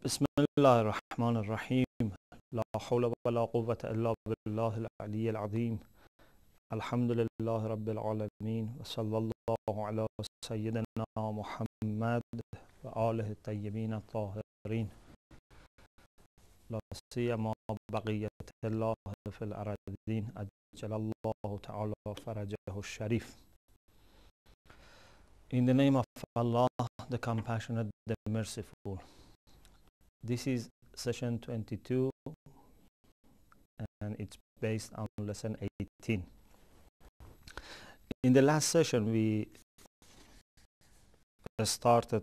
بسم الله الرحمن الرحيم لا حول ولا قوة إلا بالله العلي العظيم الحمد لله رب العالمين وصلى الله على سيدنا محمد وآله الطيبين الطاهرين لا سيما بقية الله في الأرضين أجل الله تعالى فرجه الشريف. In the name of Allah, the Compassionate, the Merciful. This is session 22 and it's based on lesson 18. In the last session we started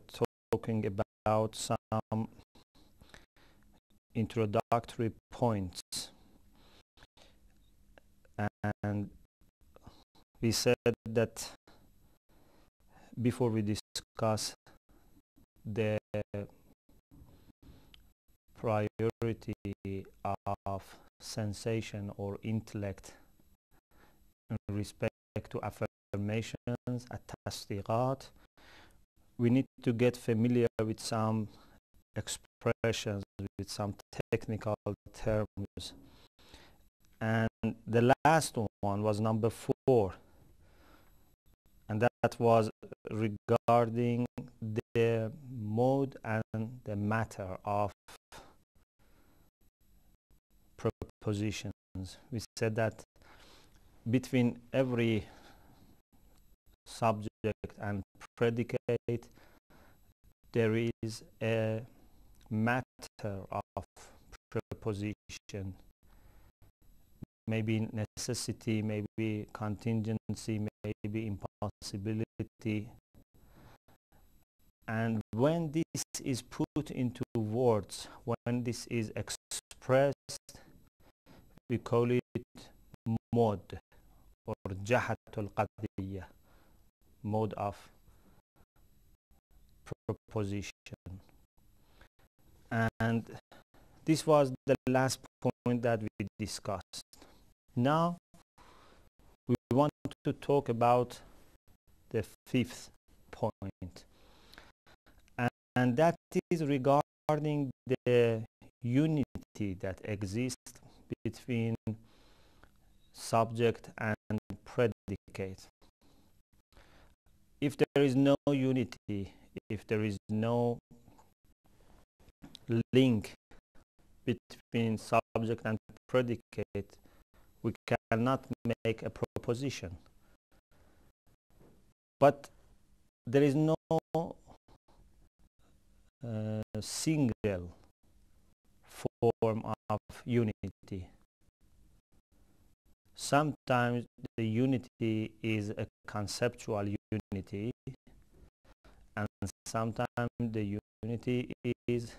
talking about some introductory points, and we said that before we discuss the priority of sensation or intellect in respect to affirmations, at-tasdiqat, we need to get familiar with some expressions, with some technical terms. And the last one was number 4, and that was regarding the mode and the matter of propositions. We said that between every subject and predicate there is a matter of preposition, maybe necessity, maybe contingency, maybe impossibility. And when this is put into words, when this is expressed, we call it mode or jahatul qadiyya, mode of proposition. And this was the last point that we discussed. Now we want to talk about the 5th point, and that is regarding the unity that exists between subject and predicate. If there is no unity, if there is no link between subject and predicate, we cannot make a proposition. But there is no single form of unity. Sometimes the unity is a conceptual unity, and sometimes the unity is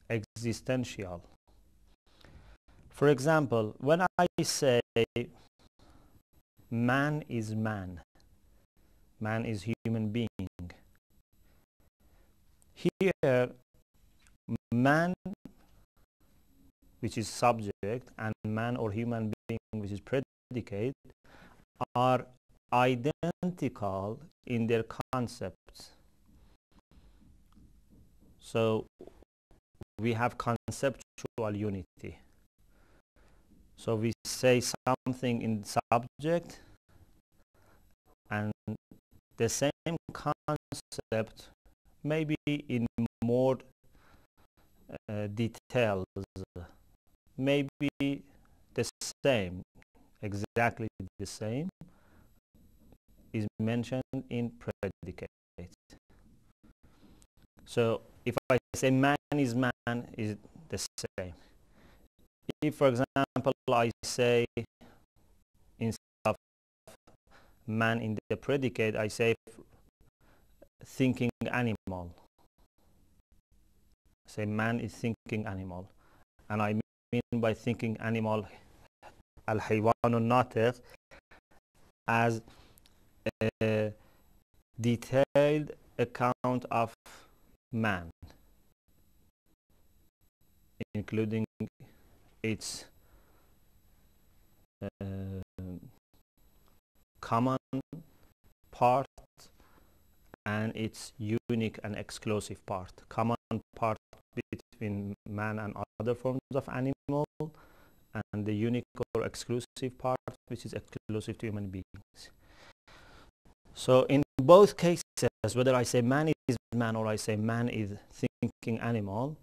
existential. For example, when I say man is man, man is human being, here man, which is subject, and man or human being, which is predicate, are identical in their concepts. So we have conceptual unity. So we say something in subject, and the same concept, maybe in more details, maybe the same, exactly the same, is mentioned in predicate. So if I say man is the same. If, for example, I say instead of man in the predicate, I say thinking animal. Say man is thinking animal, and I mean by thinking animal al-haywan al-natiq as a detailed account of man, including its common part and its unique and exclusive part. Common part between man and other forms of animal, and the unique or exclusive part, which is exclusive to human beings. So in both cases, whether I say man is man or I say man is thinking animal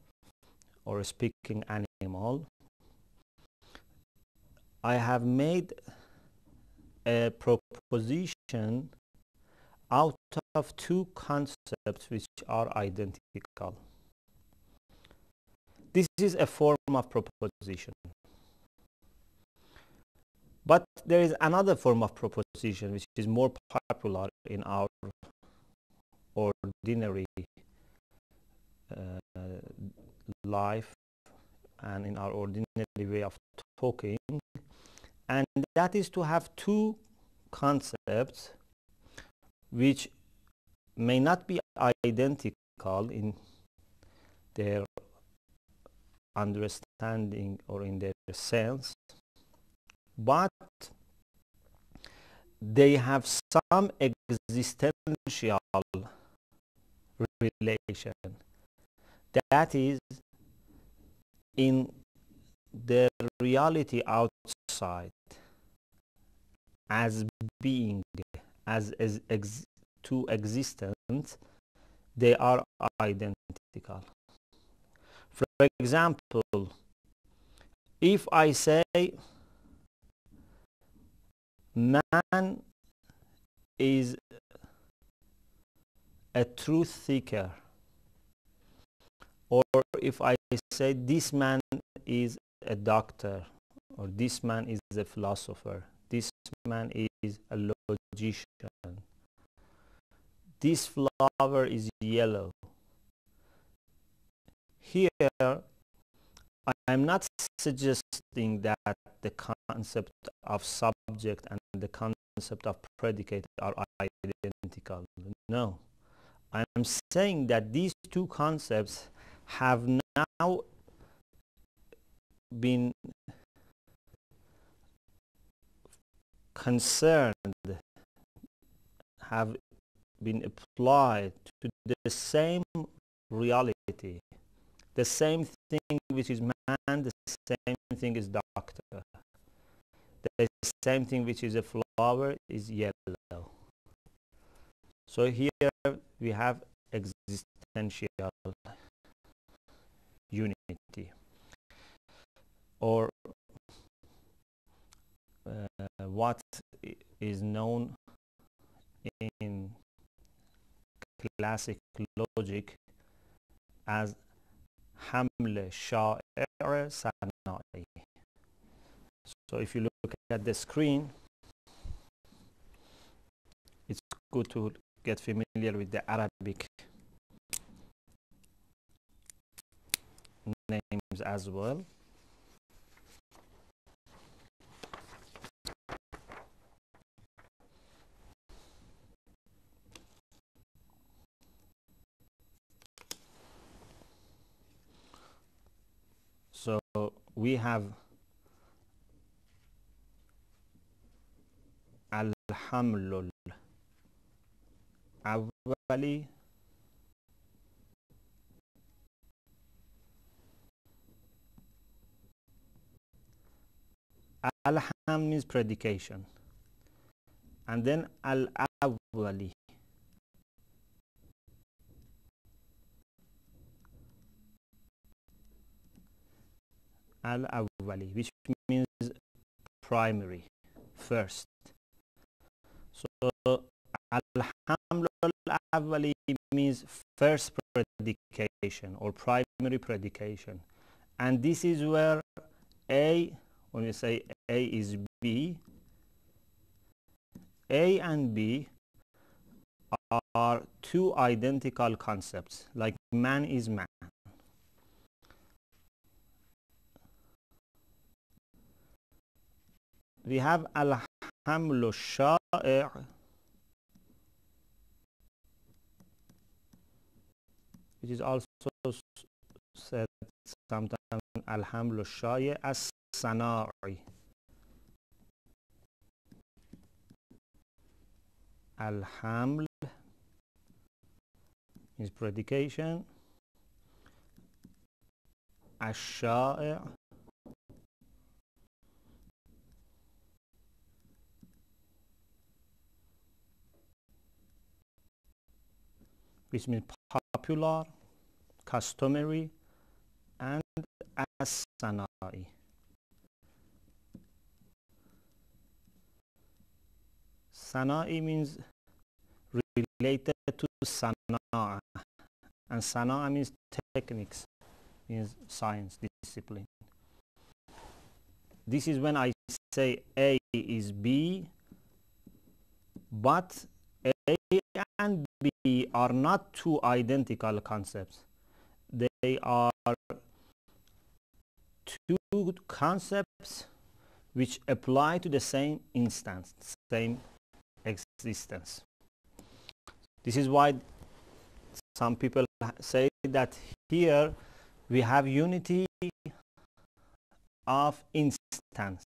or a speaking animal, I have made a proposition out of two concepts which are identical. This is a form of proposition. But there is another form of proposition which is more popular in our ordinary life and in our ordinary way of talking, and that is to have two concepts which may not be identical in their understanding or in their sense, but they have some existential relation. That is, in the reality outside, as being, as to existence, they are identical. For example, if I say man is a truth seeker, or if I say this man is a doctor, or this man is a philosopher, this man is a logician, this flower is yellow. Here, I am not suggesting that the concept of subject and the concept of predicate are identical. No. I am saying that these two concepts have now been concerned, have been applied to the same reality, the same thing which is man, the same thing is doctor, the same thing which is a flower is yellow. So here we have existential unity, or what is known in classic logic as hamle sha'ir sana'i. So if you look at the screen, it's good to get familiar with the Arabic names as well. So we have al-hamlul awwali, al-ham means predication, and then al-awwali, al-awwali, which means primary, first. So al-haml al-awwali means first predication or primary predication, and this is where A, when we say A is B, A and B are two identical concepts, like man is man. We have al-hamlu sha'i', which is also said sometimes al-hamlu sha'i' as sana'i. Al-haml is predication, الشائع which means popular, customary, and as-sana'i. Sana'i means related to sana'a, and sana'a means techniques, means science, discipline. This is when I say A is B, but A and B are not two identical concepts. They are two concepts which apply to the same instance, same existence. This is why some people say that here we have unity of instance,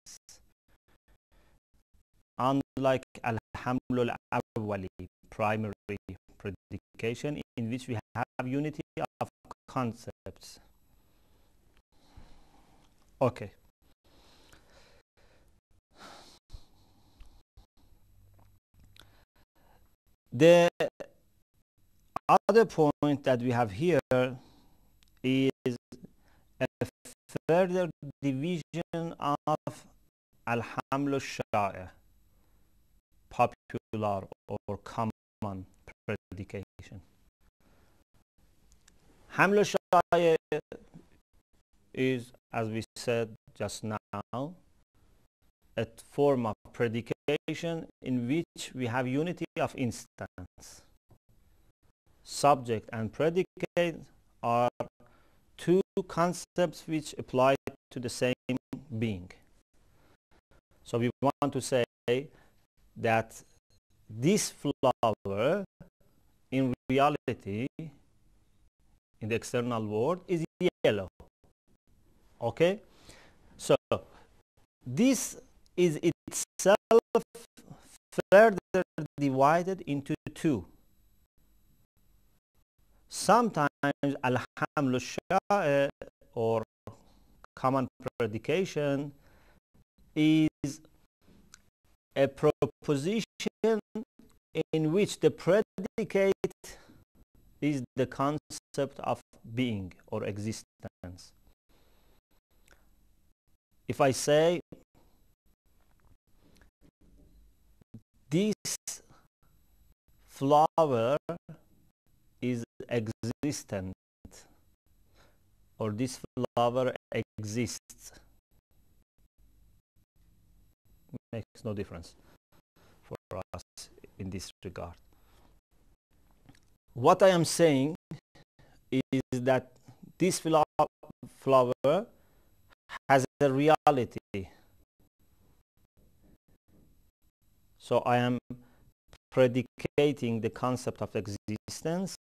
unlike al-hamlu al-awwali, primary predication, in which we have unity of concepts. Okay. The other point that we have here is a further division of al-hamlu al-sha'i', popular or common predication. Hamlu al-sha'i' is, as we said just now, a form of predication in which we have unity of instance. Subject and predicate are two concepts which apply to the same being. So we want to say that this flower in reality, in the external world, is yellow. Okay? So this is itself further divided into two. Sometimes al-hamlu al-sha'i' or common predication is a proposition in which the predicate is the concept of being or existence. If I say this flower is existent, or this flower exists, makes no difference for us in this regard. What I am saying is that this flower has a reality. So I am predicating the concept of existence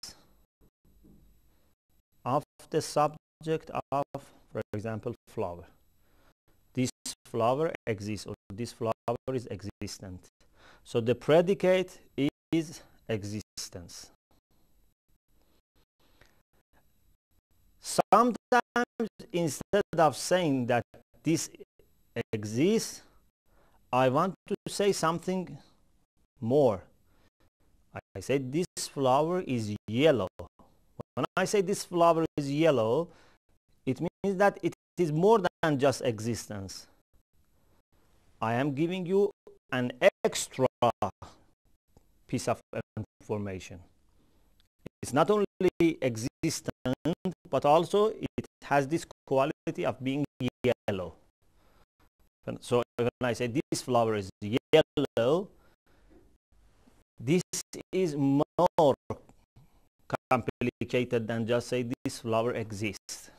of the subject of, for example, flower. This flower exists, or this flower is existent. So the predicate is existence. Sometimes, instead of saying that this exists, I want to say something more. I say this flower is yellow. When I say this flower is yellow, it means that it is more than just existence. I am giving you an extra piece of information. It's not only existent, but also it has this quality of being yellow. So when I say this flower is yellow, this is more complicated than just say this flower exists.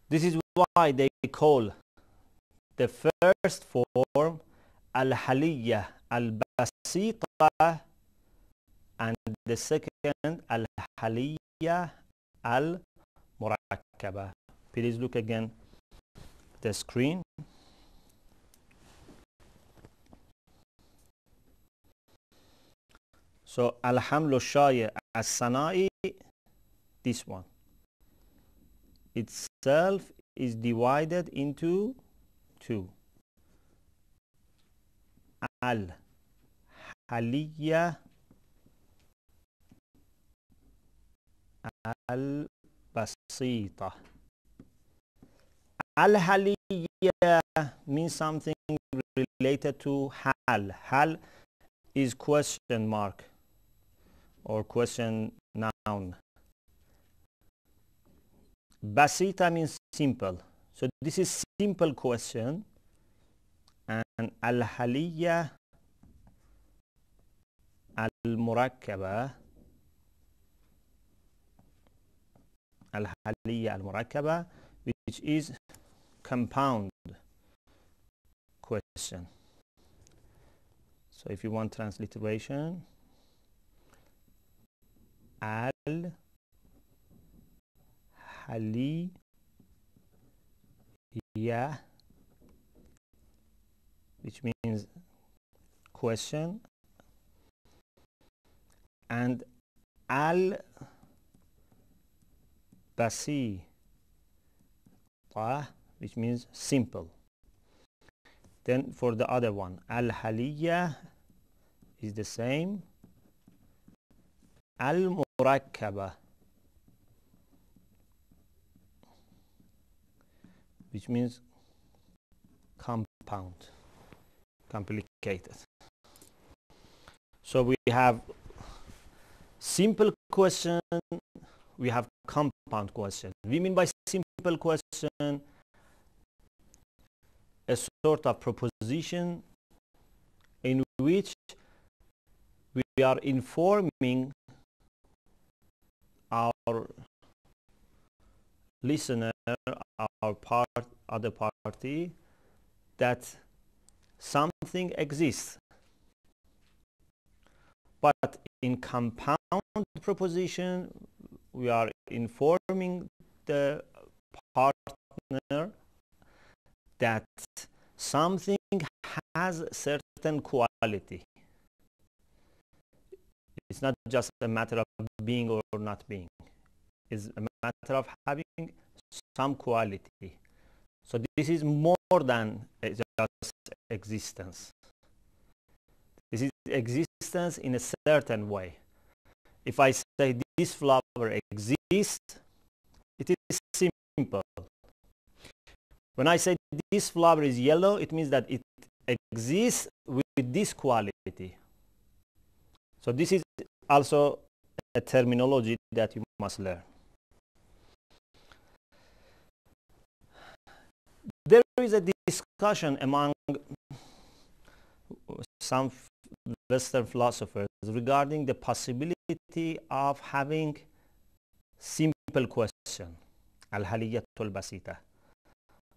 This is why they call the first form al-haliyya al-basita, and the second al-haliyya al-murakkaba. Please look again at the screen. So al-hamlu al-sha'i' as-sana'i, this one. itself is divided into two. الحلية البسيطة. الحلية means something related to hal. Hal is question mark or question noun. Basita means simple. So this is simple question, and al-haliyya al-murakkaba, al-haliyya al-murakkaba, which is compound question. So if you want transliteration, al-haliyya, which means question, and al-basita, which means simple. Then for the other one, al-haliyya is the same. Al-murakkaba, which means compound, complicated. So we have simple question, we have compound question. We mean by simple question a sort of proposition in which we are informing our listener, our other party, that something exists. But in compound proposition, we are informing the partner that something has certain quality. It's not just a matter of being or not being. It's a matter of having some quality. So this is more than just existence. This is existence in a certain way. If I say this flower exists, it is simple. When I say this flower is yellow, it means that it exists with this quality. So this is also a terminology that you must learn. There is a discussion among some Western philosophers regarding the possibility of having simple question, al-haliyatul basita.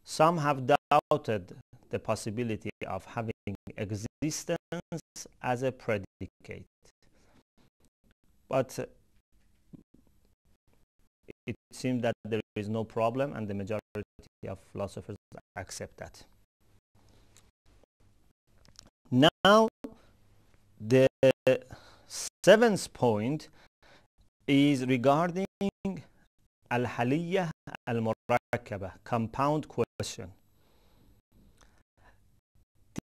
Some have doubted the possibility of having existence as a predicate. But it seems that there is no problem, and the majority of philosophers accept that. Now, the seventh point is regarding al-haliyya al-murakkaba, compound question.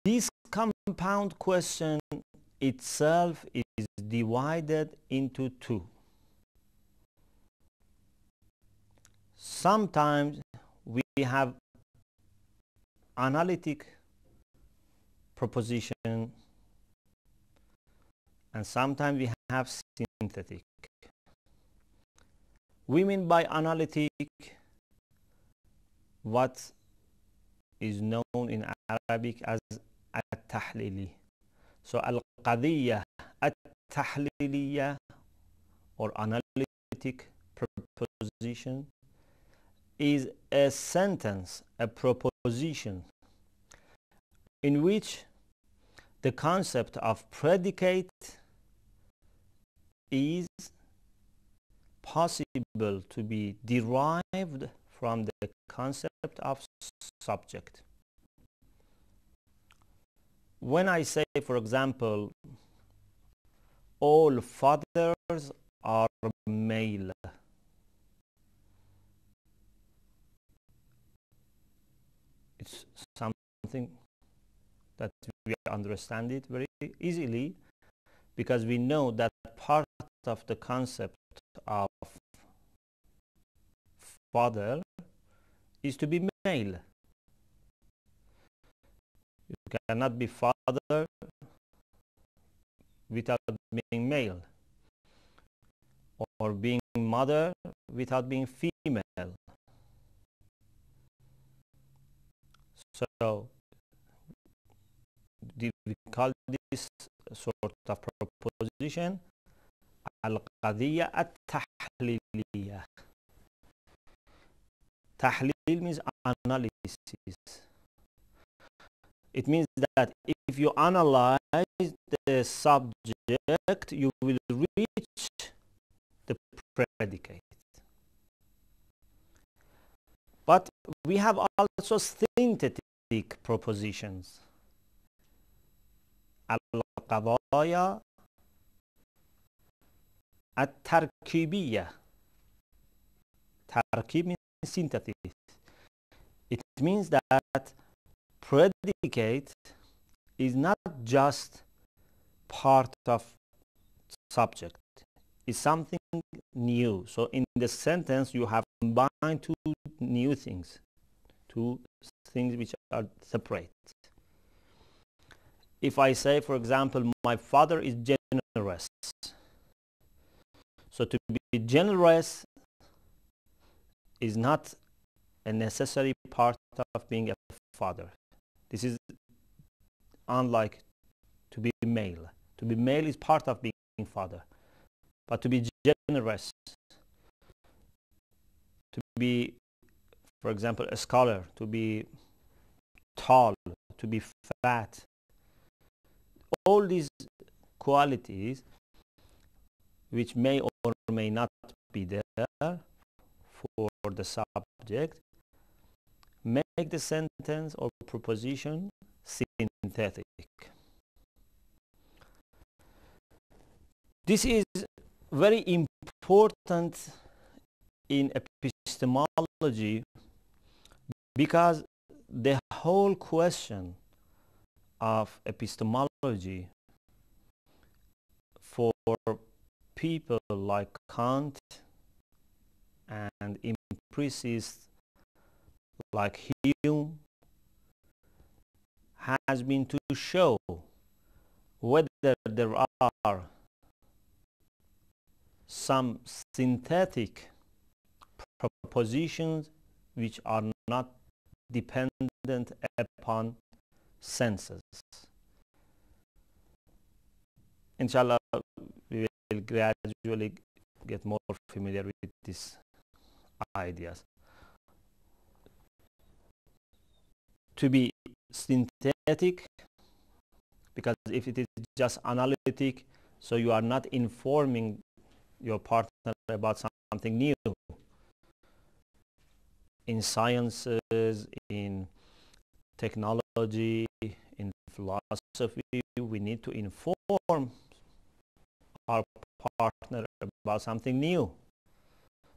This compound question itself is divided into two. Sometimes we have analytic proposition, and sometimes we have synthetic. We mean by analytic what is known in Arabic as at-tahlili. So al-qadiyya at-tahliliyya, or analytic proposition, is a sentence, a proposition, in which the concept of predicate is possible to be derived from the concept of subject. When I say, for example, all fathers are male, it's something that we understand it very easily, because we know that part of the concept of father is to be male. You cannot be father without being male, or being mother without being female. So we call this sort of proposition al-qadiyya at-tahliliyya. Tahlil means analysis. It means that if you analyze the subject, you will reach the predicate. But we have also synthetic propositions. Al-qadaya at-tarkibiyya. Tarkib means synthesis. It means that predicate is not just part of subject. It's something new. So in the sentence you have combined two new things, two things which are separate. If I say, for example, my father is generous. So to be generous is not a necessary part of being a father. This is unlike to be male. To be male is part of being father. But to be generous, to be, for example, a scholar, to be tall, to be fat, all these qualities which may or may not be there for the subject make the sentence or proposition synthetic. This is very important in epistemology, because the whole question of epistemology for people like Kant and empiricists like Hume has been to show whether there are some synthetic propositions which are not dependent upon senses. Inshallah, we will gradually get more familiar with these ideas. To be synthetic, because if it is just analytic, so you are not informing your partner about something new. In sciences, in technology, in philosophy, we need to inform our partner about something new.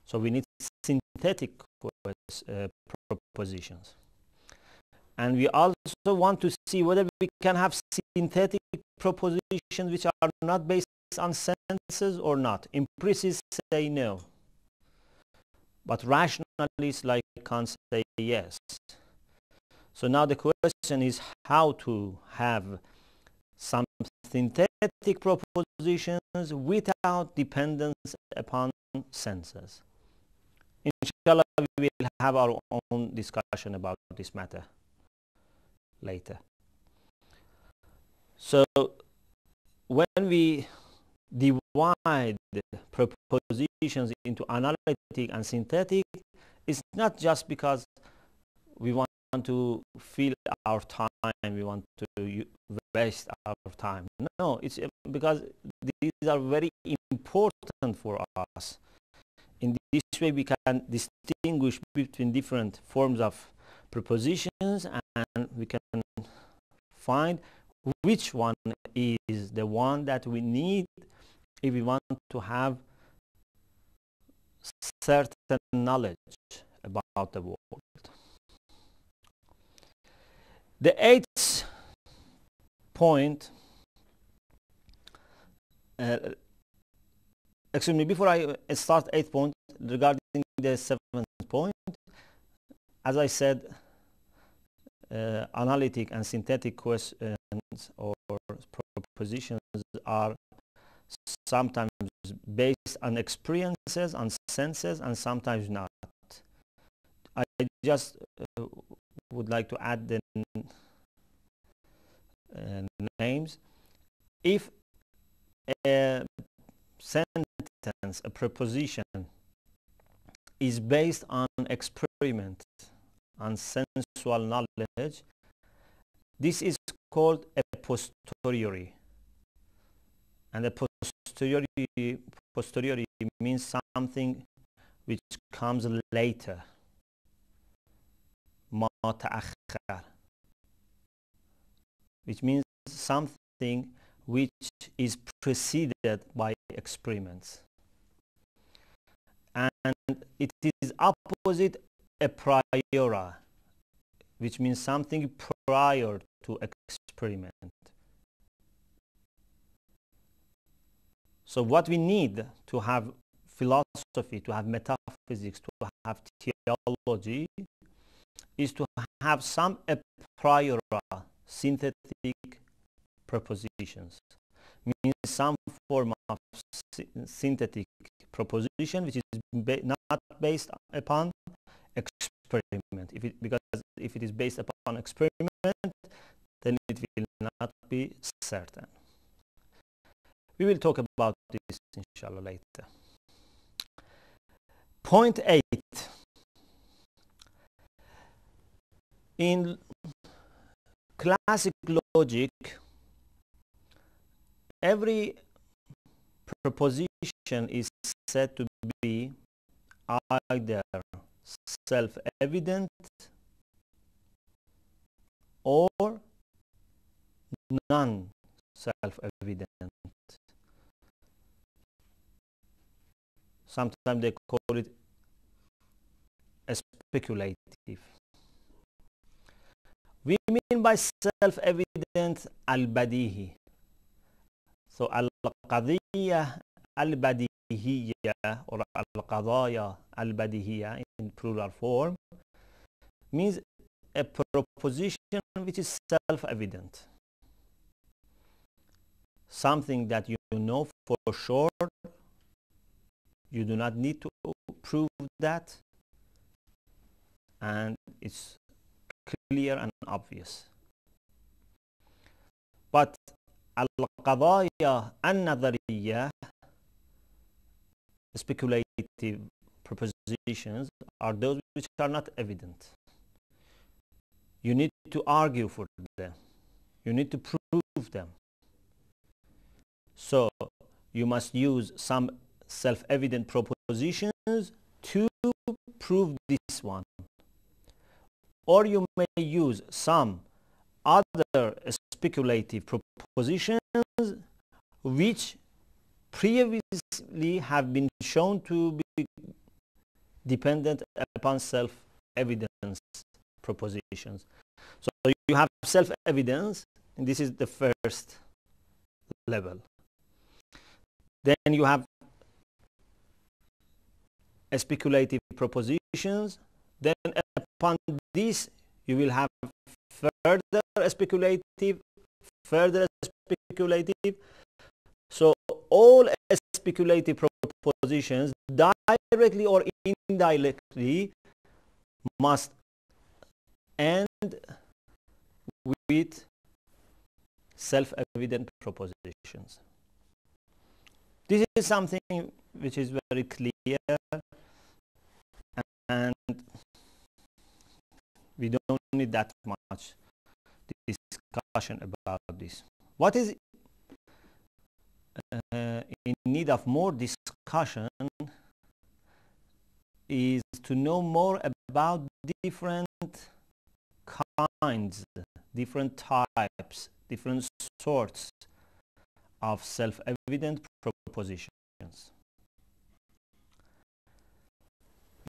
So we need synthetic propositions. And we also want to see whether we can have synthetic propositions which are not based on senses or not. Empiricists say no, but rationalists like Kant say yes. So now the question is how to have some synthetic propositions without dependence upon senses. Inshallah, we will have our own discussion about this matter later. So when we divide propositions into analytic and synthetic, it's not just because we want to fill our time, we want to waste our time. No, it's because these are very important for us. In this way, we can distinguish between different forms of propositions, and we can find which one is the one that we need if we want to have certain knowledge about the world. The eighth point, excuse me, before I start eighth point regarding the seventh point, as I said, analytic and synthetic questions or propositions are sometimes based on experiences, on senses, and sometimes not. I just would like to add the names. If a sentence, a proposition, is based on experiment, on sensual knowledge, this is called a posteriori. And a posteriori means something which comes later. ما تأخر, which means something which is preceded by experiments. And it is opposite a priori, which means something prior to experiment. So what we need to have philosophy, to have metaphysics, to have theology, is to have some a priori synthetic propositions, means some form of synthetic proposition which is not based upon experiment. Because if it is based upon experiment, then it will not be certain. We will talk about this inshallah later. Point 8. In classic logic, every proposition is said to be either self-evident or non-self-evident. Sometimes they call it speculative. We mean by self-evident al-badihi. So al-qadiyya al-badihiyya or al-qadaya al-badihiyya in plural form means a proposition which is self-evident. Something that you know for sure, you do not need to prove that, and it's clear and obvious. But al-qadaya an-nadariyya, speculative propositions, are those which are not evident. You need to argue for them. You need to prove them. So you must use some self-evident propositions to prove this one. Or you may use some other speculative propositions which previously have been shown to be dependent upon self-evidence propositions. So you have self-evidence, and this is the first level. Then you have speculative propositions. Then upon this, you will have further speculative. So all speculative propositions, directly or indirectly, must end with self-evident propositions. This is something which is very clear, and we don't need that much discussion about this. What is in need of more discussion is to know more about different kinds, different types, different sorts of self-evident propositions.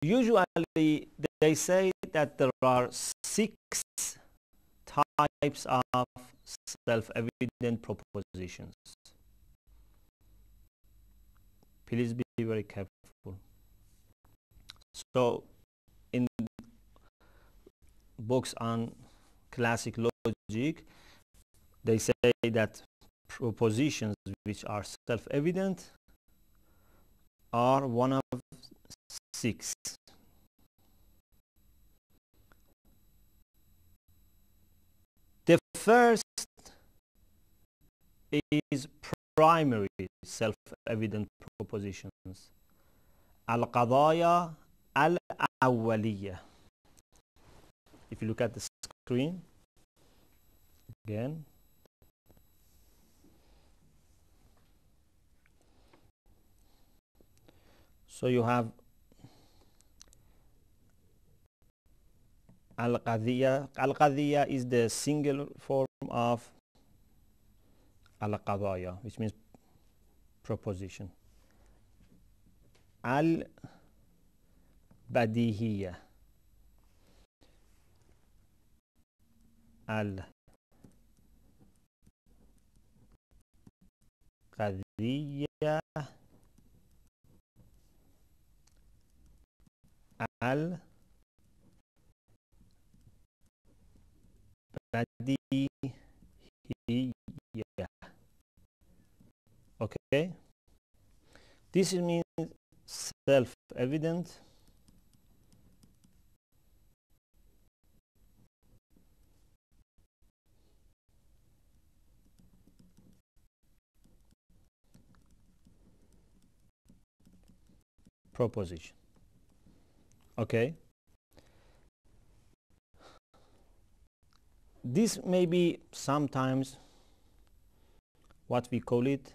Usually they say that there are 6 types of self-evident propositions. Please be very careful. So in books on classic logic, they say that propositions which are self-evident are one of 6. The first is primary self-evident propositions. Al-qadaya al-awwaliyya. If you look at the screen again, so you have al-qadiyya. Al-qadiyya is the singular form of al-qadaya, which means proposition. Al-badihiyya. Al-qadiyya. Al-badihiyya. Okay, this means self-evident proposition. Okay, this may be sometimes what we call it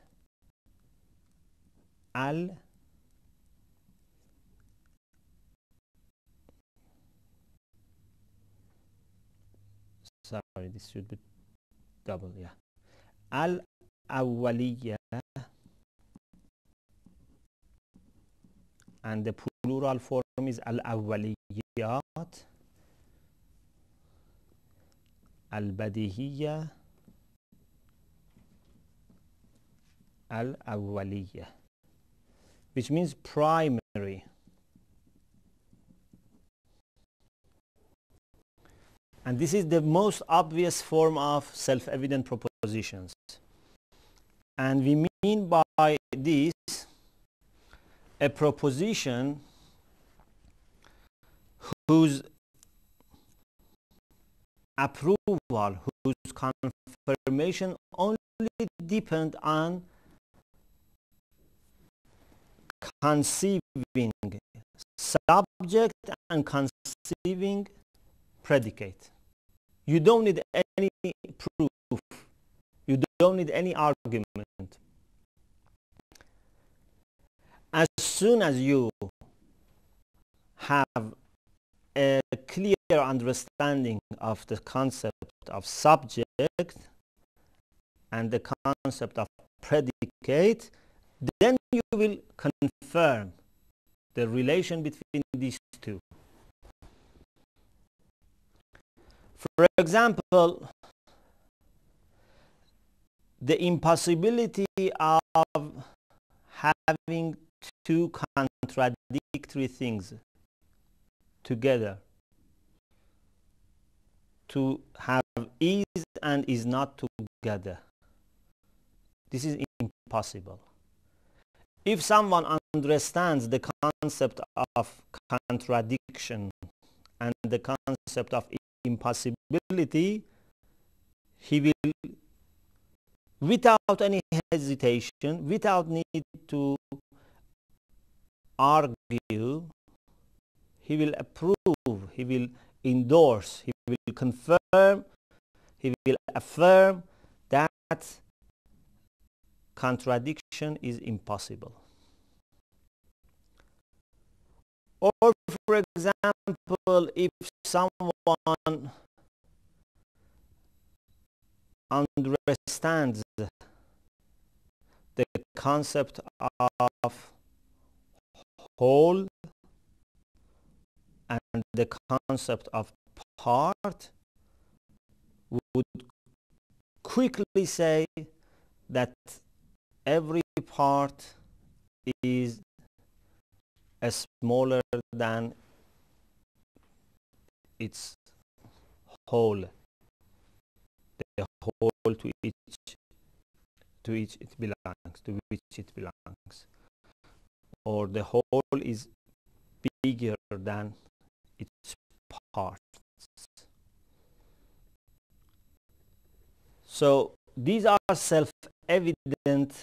sorry, this should be double, yeah. Al-awwaliyya, and the plural form is al-awwaliyat. Al-badihiyya, al-awwaliyya, which means primary. And this is the most obvious form of self-evident propositions. And we mean by this a proposition whose approval, whose confirmation only depend on conceiving subject and conceiving predicate. You don't need any proof. You don't need any argument. As soon as you have a clear understanding of the concept of subject and the concept of predicate, then you will confirm the relation between these two. For example, the impossibility of having two contradictory things together to have is and is not together. This is impossible. If someone understands the concept of contradiction and the concept of impossibility, he will, without any hesitation, without need to argue, he will approve, he will endorse, he will confirm, he will affirm that contradiction is impossible. Or, for example, if someone understands the concept of whole and the concept of part, would quickly say that every part is smaller than its whole, the whole to which it belongs, or the whole is bigger than its parts. So these are self-evident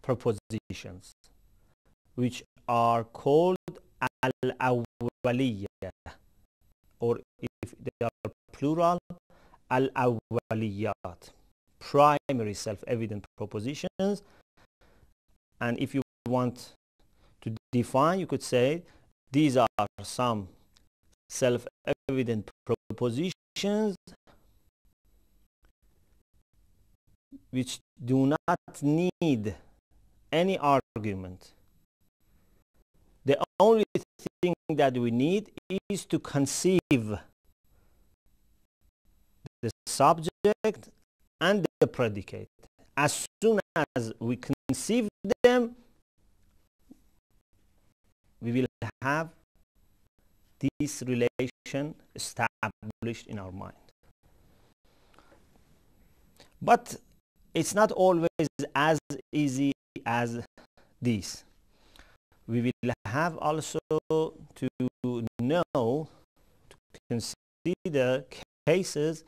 propositions, which are called al-awwaliyya, or if they are plural, al-awwaliyat, primary self-evident propositions. And if you want to define, you could say these are some self-evident propositions which do not need any argument. The only thing that we need is to conceive the subject and the predicate. As soon as we conceive them, we will have this relation established in our mind. But it's not always as easy as this. We will have also to know, to consider cases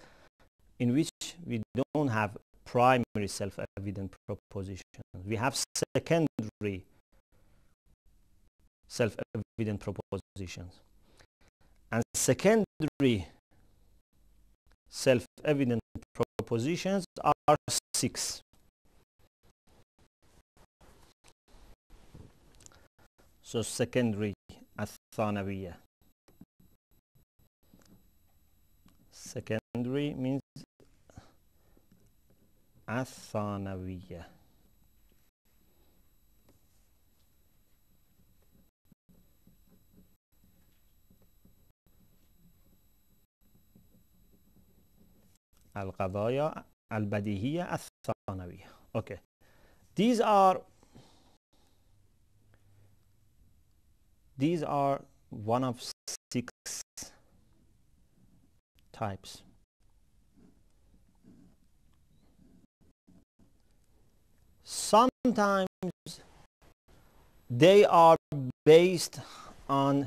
in which we don't have primary self-evident propositions. We have secondary self-evident propositions. And secondary self-evident propositions are 6. So secondary الثانوية. Secondary means الثانوية. القضايا البديهية الثانوية. Okay. These are one of 6 types. Sometimes they are based on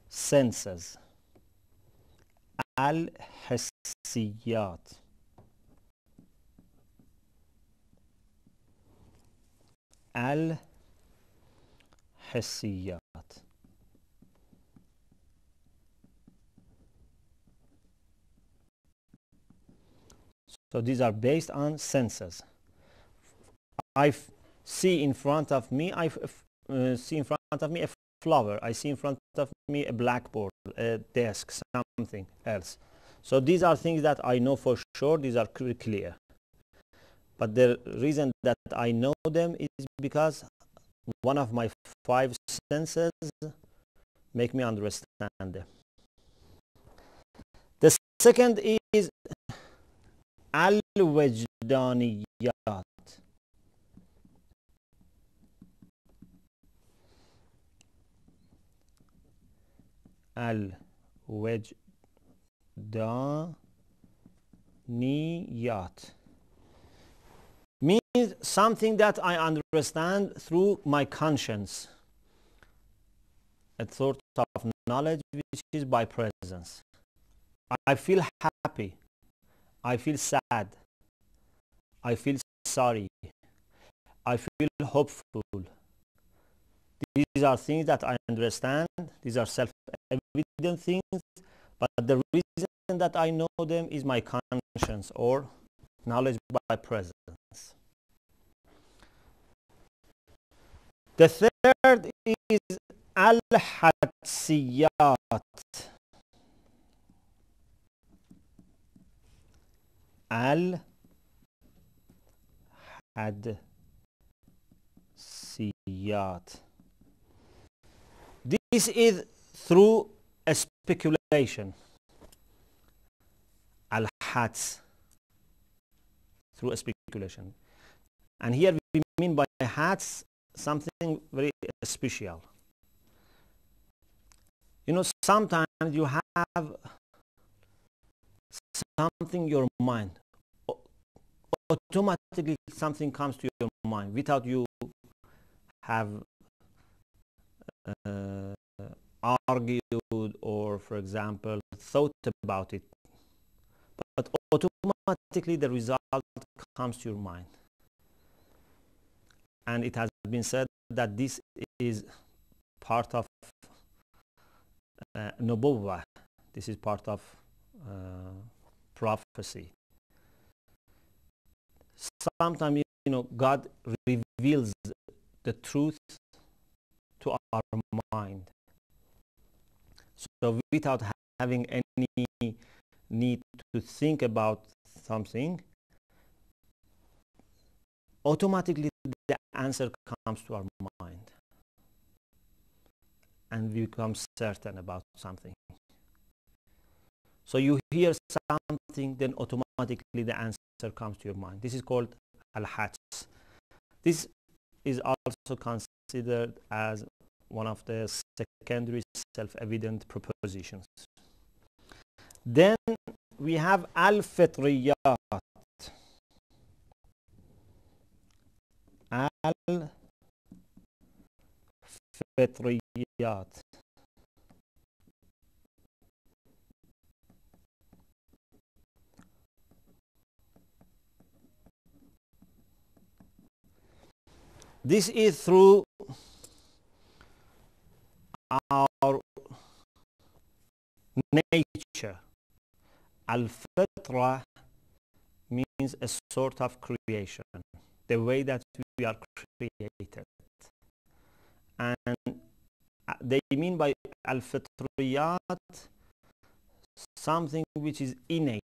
senses. الحسيات. الحسيات. So these are based on senses. I see in front of me, see in front of me a flower. I see in front of me a blackboard, a desk, something else. So these are things that I know for sure. These are clear. But the reason that I know them is because one of my 5 senses make me understand them. The second is al-wajdaniyat. Al-wajdaniyat means something that I understand through my conscience, a sort of knowledge which is by presence. I feel happy, I feel sad, I feel sorry, I feel hopeful. These are things that I understand. These are self-evident things, but the reason that I know them is my conscience or knowledge by presence. The third is al-hadsiyat. Al-hadsiyat. This is through a speculation. hats through a speculation. And here we mean by hats something very special. You know, sometimes you have something in your mind. Automatically something comes to your mind without you have argued or, for example, thought about it. But automatically the result comes to your mind. And it has been said that this is part of nubuwwah. This is part of prophecy. Sometimes, you know, God reveals the truth to our mind. So without having any need to think about something, automatically the answer comes to our mind. And we become certain about something. So you hear something, then automatically the answer comes to your mind. This is called al-hats. This is also considered as one of the secondary self-evident propositions. Then we have al-fitriyat. Al-fitriyat. This is through our nature. Al-fitra means a sort of creation, the way that we are created. And they mean by al-fitriyat something which is innate,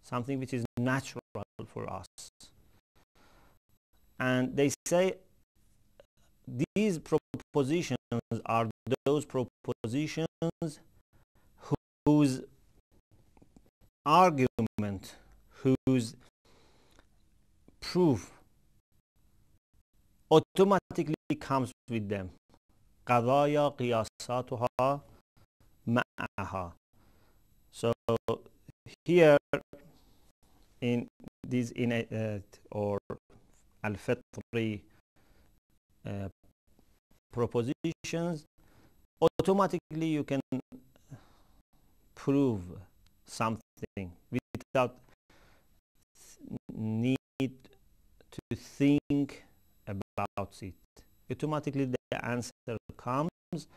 something which is natural for us. And they say these propositions are those propositions whose argument, whose proof automatically comes with them. قضايا قياساتها معها. So here in these innate or al-fitri propositions, automatically you can prove something without need to think about it. Automatically the answer comes,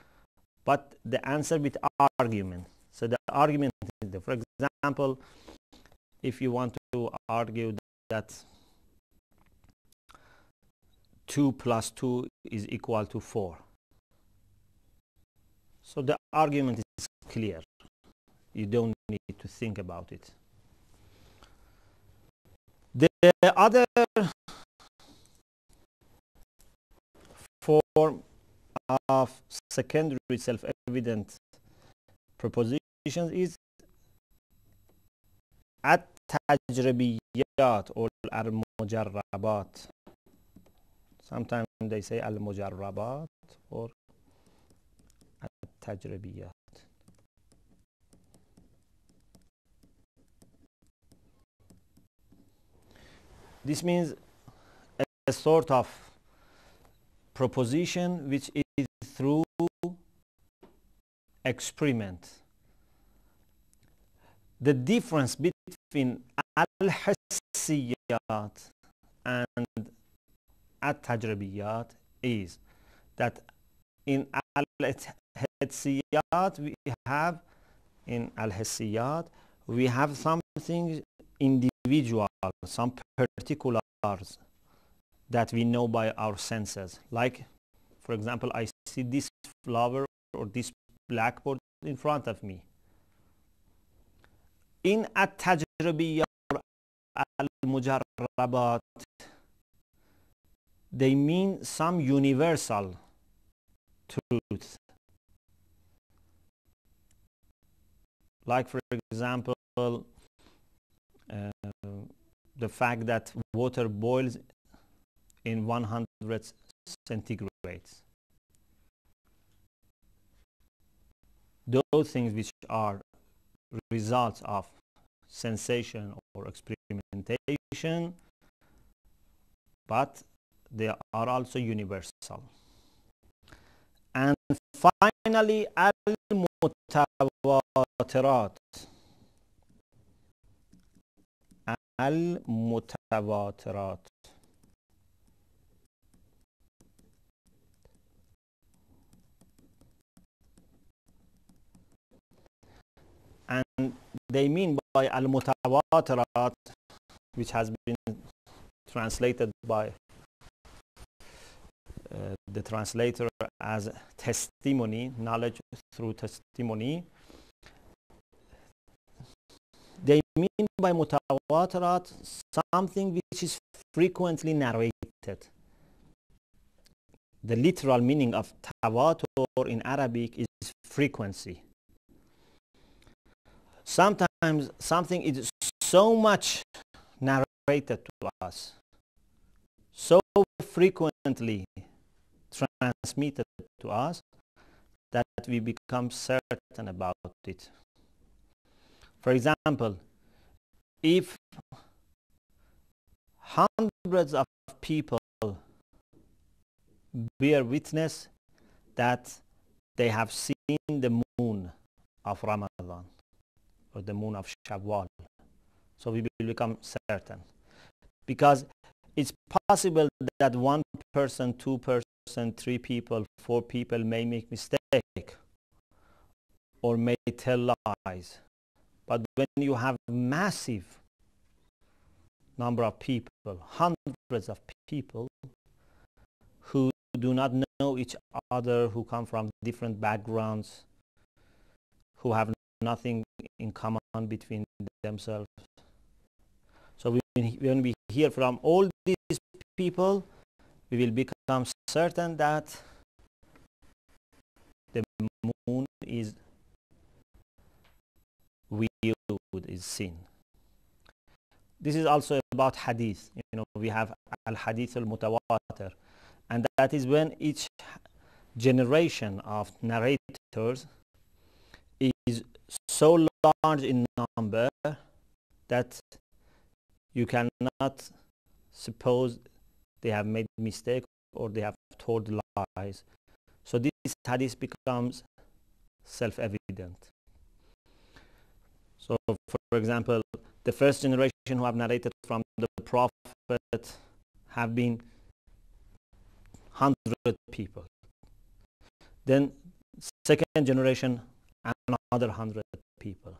but the answer with argument. So the argument is there. For example, if you want to argue that 2 plus 2 is equal to 4. So the argument is clear. You don't need to think about it. The other form of secondary self-evident propositions is at-tajribiyat or al-mujarrabat. Sometimes they say al-mujarrabat or at-tajribiyat. This means a sort of proposition which is through experiment. The difference between al-hissiyat and at-tajribiyat is that in al-hissiyat we have something individual, some particulars that we know by our senses. Like, for example, I see this flower or this blackboard in front of me. In at-tajribiyat or al-mujarrabat, they mean some universal truth. like for example, the fact that water boils in 100 centigrades. Those things which are results of sensation or experimentation, but they are also universal. And finally, al-mutawatirat. Al-mutawatirat. And they mean by al-mutawatirat, which has been translated by the translator as testimony, knowledge through testimony. They mean by mutawatirat something which is frequently narrated. The literal meaning of tawatur in Arabic is frequency. Sometimes something is so much narrated to us, so frequently transmitted to us, that we become certain about it. For example, if hundreds of people bear witness that they have seen the moon of Ramadan or the moon of Shawwal, so we will become certain. Because it's possible that one person, two person, three people, four people may make mistake or may tell lies. But when you have massive number of people, hundreds of people who do not know each other, who come from different backgrounds, who have nothing in common between themselves. So when we hear from all these people, we will become certain that the moon is viewed, is seen. This is also about hadith. You know, we have al-hadith al-mutawatir, and that is when each generation of narrators is so large in number that you cannot suppose they have made mistake or they have told lies. So this hadith becomes self-evident. So for example, the first generation who have narrated from the Prophet have been 100 people. Then second generation, another 100 people.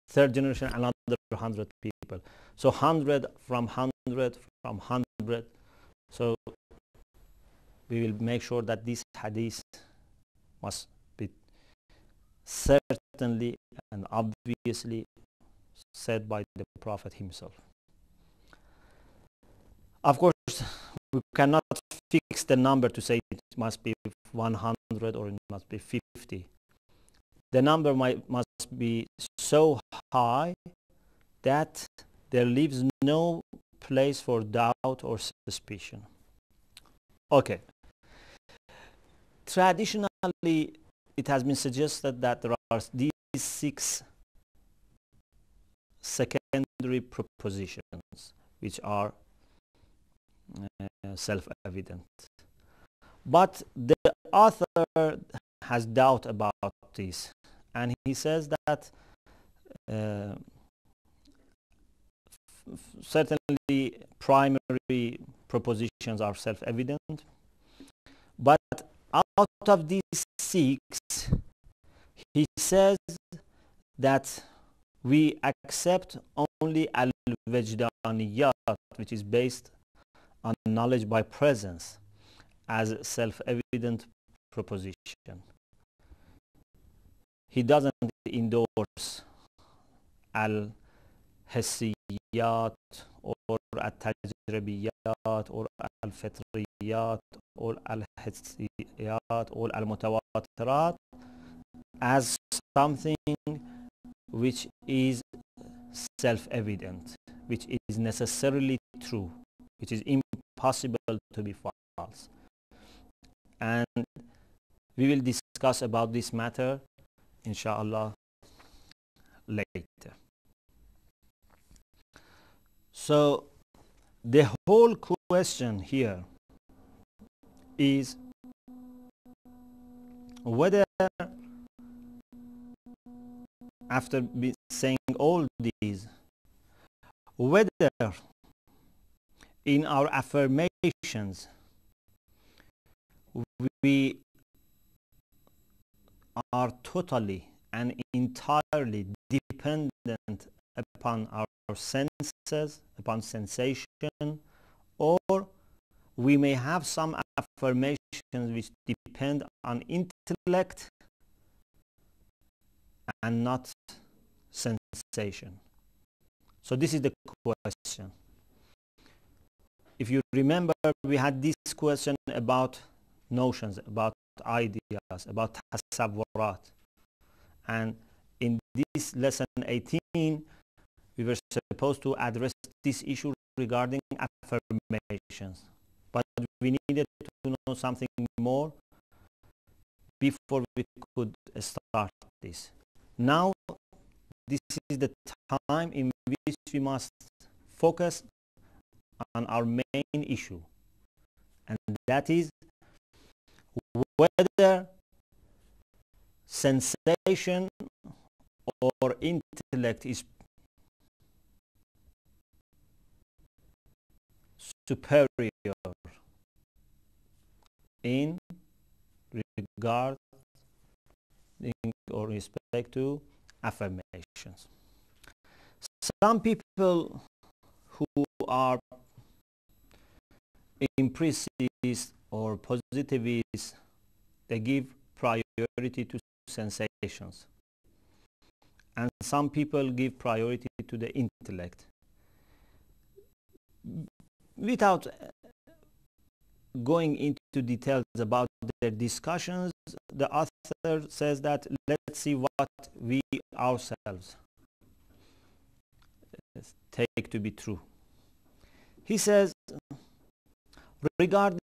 Third generation, another 100 people. So 100 from 100 from 100. So we will make sure that this hadith must be certainly and obviously said by the Prophet himself. Of course, we cannot fix the number to say it must be 100 or it must be 50. The number must be so high that there leaves no place for doubt or suspicion. Okay. Traditionally, it has been suggested that there are these 6 secondary propositions which are self-evident. But the author has doubt about this, and he says that certainly primary propositions are self-evident, but out of these 6, he says that we accept only al-wajdaniyat, which is based on knowledge by presence, as self-evident proposition. He doesn't endorse al-hissiyat or al-tajribiyat or al-fitriyat or al-hissiyat or al-mutawatirat as something which is self-evident, which is necessarily true, which is impossible to be false. And we will discuss about this matter, inshallah, later. So the whole question here is whether, after saying all these, whether in our affirmations we are totally and entirely dependent upon our senses, upon sensation, or we may have some affirmations which depend on intellect and not sensation. So this is the question. If you remember, we had this question about notions, about ideas, about tasawwurat. And in this lesson 18, we were supposed to address this issue regarding affirmations. But we needed to know something more before we could start this. Now, this is the time in which we must focus on our main issue, and that is whether sensation or intellect is superior in regard or respect to affirmations. Some people who are empiricists or positivists, they give priority to sensations, and some people give priority to the intellect. Without going into details about their discussions, the author says that let's see what we ourselves take to be true. He says, regarding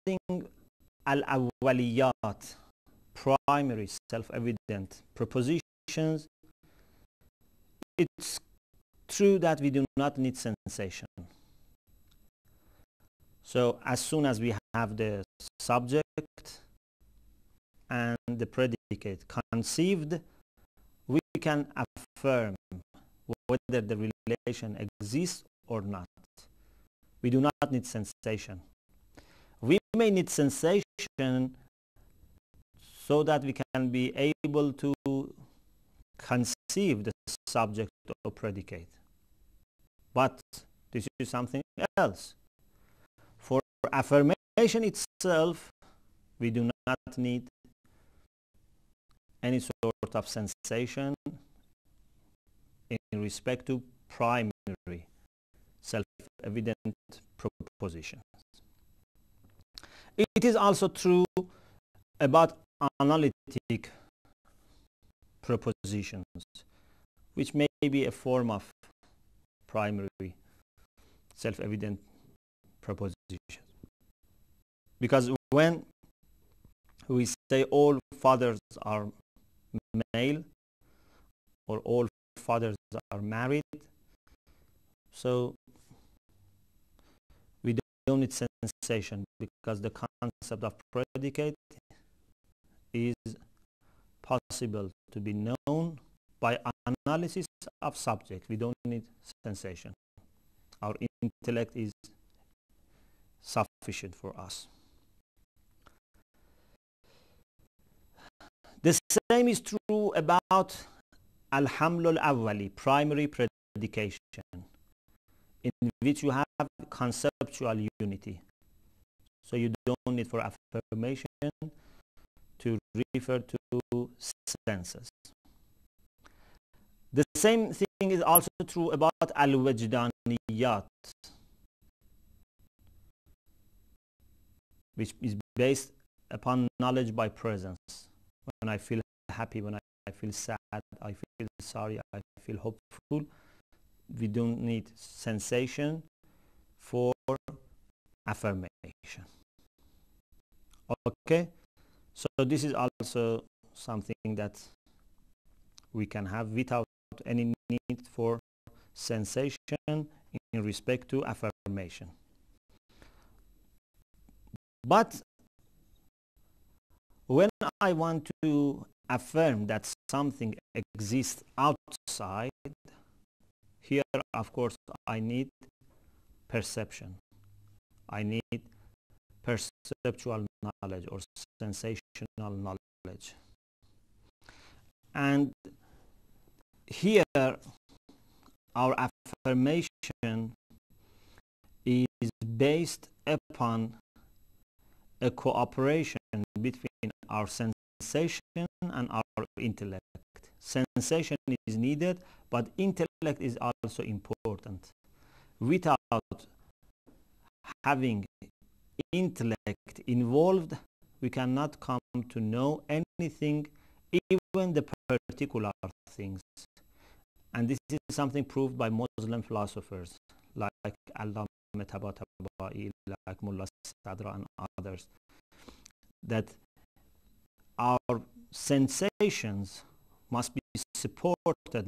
al-awwaliyat, primary self-evident propositions, it's true that we do not need sensation. So as soon as we have the subject and the predicate conceived, we can affirm whether the relation exists or not. We do not need sensation. We may need sensation so that we can be able to conceive the subject or predicate. But this is something else. For affirmation itself, we do not need any sort of sensation in respect to primary self-evident propositions. It is also true about analytic propositions, which may be a form of primary self-evident propositions. Because when we say all fathers are male or all fathers are married, so we don't need sensation, because the concept of predicate is possible to be known by analysis of subject. We don't need sensation. Our intellect is sufficient for us. The same is true about al-haml al-awwali, primary predication, in which you have conceptual unity. So you don't need for affirmation to refer to senses. The same thing is also true about al-wajdaniyat, which is based upon knowledge by presence. When I feel happy, when I feel sad, I feel sorry, I feel hopeful. We don't need sensation for affirmation. Okay, so this is also something that we can have without any need for sensation in respect to affirmation. But when I want to affirm that something exists outside, here, of course, I need perception. I need perceptual knowledge or sensational knowledge. And here, our affirmation is based upon a cooperation between our sensation and our intellect. Sensation is needed, but intellect is also important. Without having intellect involved, we cannot come to know anything, even the particular things. And this is something proved by Muslim philosophers like Allama Tabatabai, like Mullah Sadra and others, that our sensations must be supported,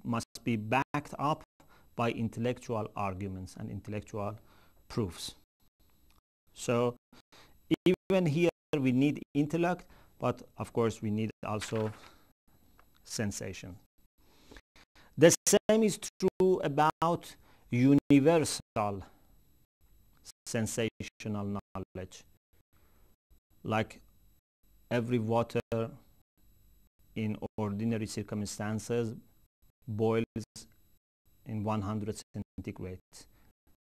must be backed up by intellectual arguments and intellectual proofs. So even here we need intellect, but of course we need also sensation. The same is true about universal sensational knowledge, like every water in ordinary circumstances boils in 100 centigrade.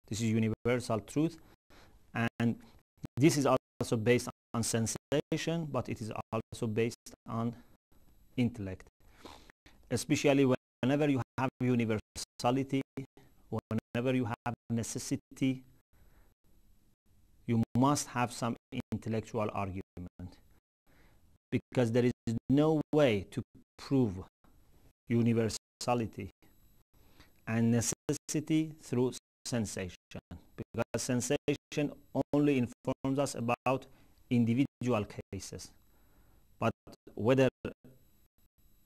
This is universal truth, and this is also based on sensation, but it is also based on intellect. Especially whenever you have universality, whenever you have necessity, you must have some intellectual argument, because there is no way to prove universality and necessity through sensation, because sensation only informs us about individual cases. But whether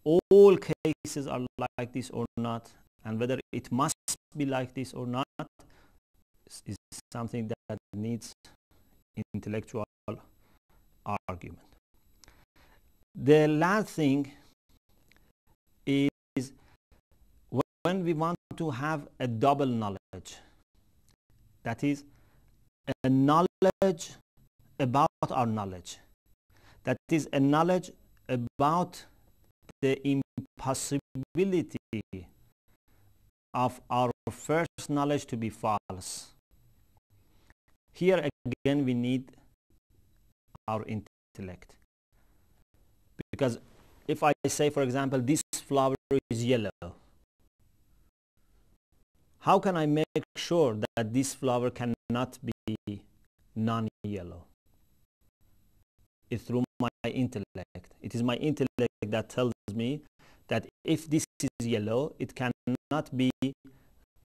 all cases are like this or not, and whether it must be like this or not, is something that needs intellectual argument. The last thing is when we want to have a double knowledge, that is a knowledge about our knowledge, that is a knowledge about the impossibility of our first knowledge to be false. Here again we need our intellect, because if I say, for example, this flower is yellow, how can I make sure that this flower cannot be non-yellow? It's through my intellect. It is my intellect that tells me that if this is yellow, it cannot be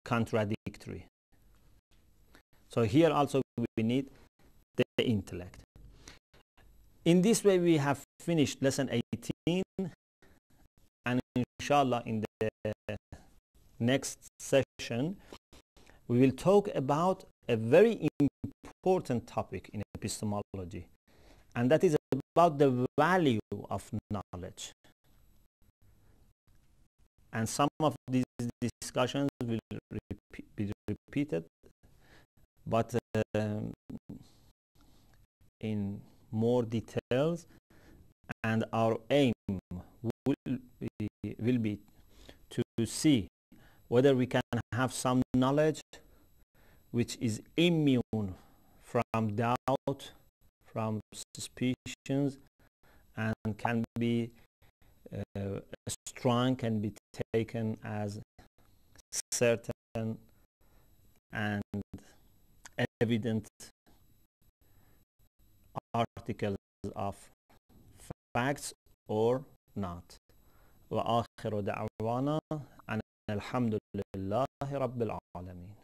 contradictory. So here also we need the intellect. In this way we have finished lesson 18, and inshallah in the next session we will talk about a very important topic in epistemology, and that is about the value of knowledge. And some of these discussions will be repeated, but in more details, and our aim will be to see whether we can have some knowledge which is immune from doubt, from suspicions, and can be strong, can be taken as certain and evident articles of facts or not. وآخر دعوانا أن الحمد لله رب العالمين.